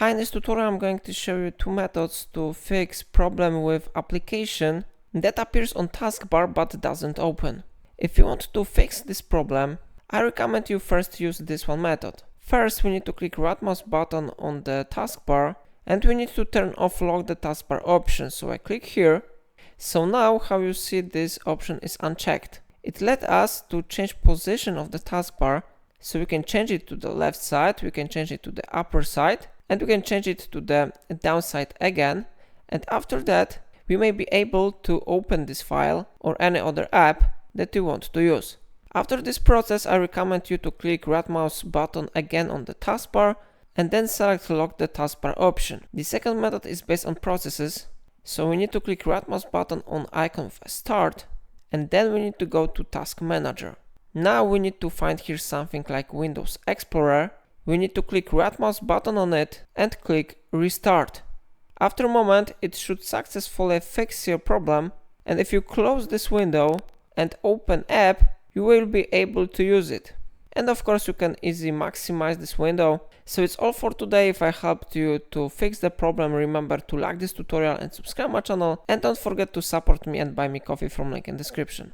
Hi, in this tutorial I'm going to show you two methods to fix problem with application that appears on taskbar but doesn't open. If you want to fix this problem, I recommend you first use this one method. First, we need to click right mouse button on the taskbar and we need to turn off lock the taskbar option. So I click here. So now how you see this option is unchecked. It led us to change position of the taskbar. So we can change it to the left side, we can change it to the upper side, and we can change it to the downside again. And after that, we may be able to open this file or any other app that you want to use. After this process, I recommend you to click right mouse button again on the taskbar and then select lock the taskbar option. The second method is based on processes. So we need to click right mouse button on icon of start and then we need to go to task manager. Now we need to find here something like Windows Explorer. We need to click right mouse button on it and click restart. After a moment, it should successfully fix your problem, and if you close this window and open app, you will be able to use it. And of course you can easily maximize this window. So it's all for today. If I helped you to fix the problem, remember to like this tutorial and subscribe my channel, and don't forget to support me and buy me coffee from link in description.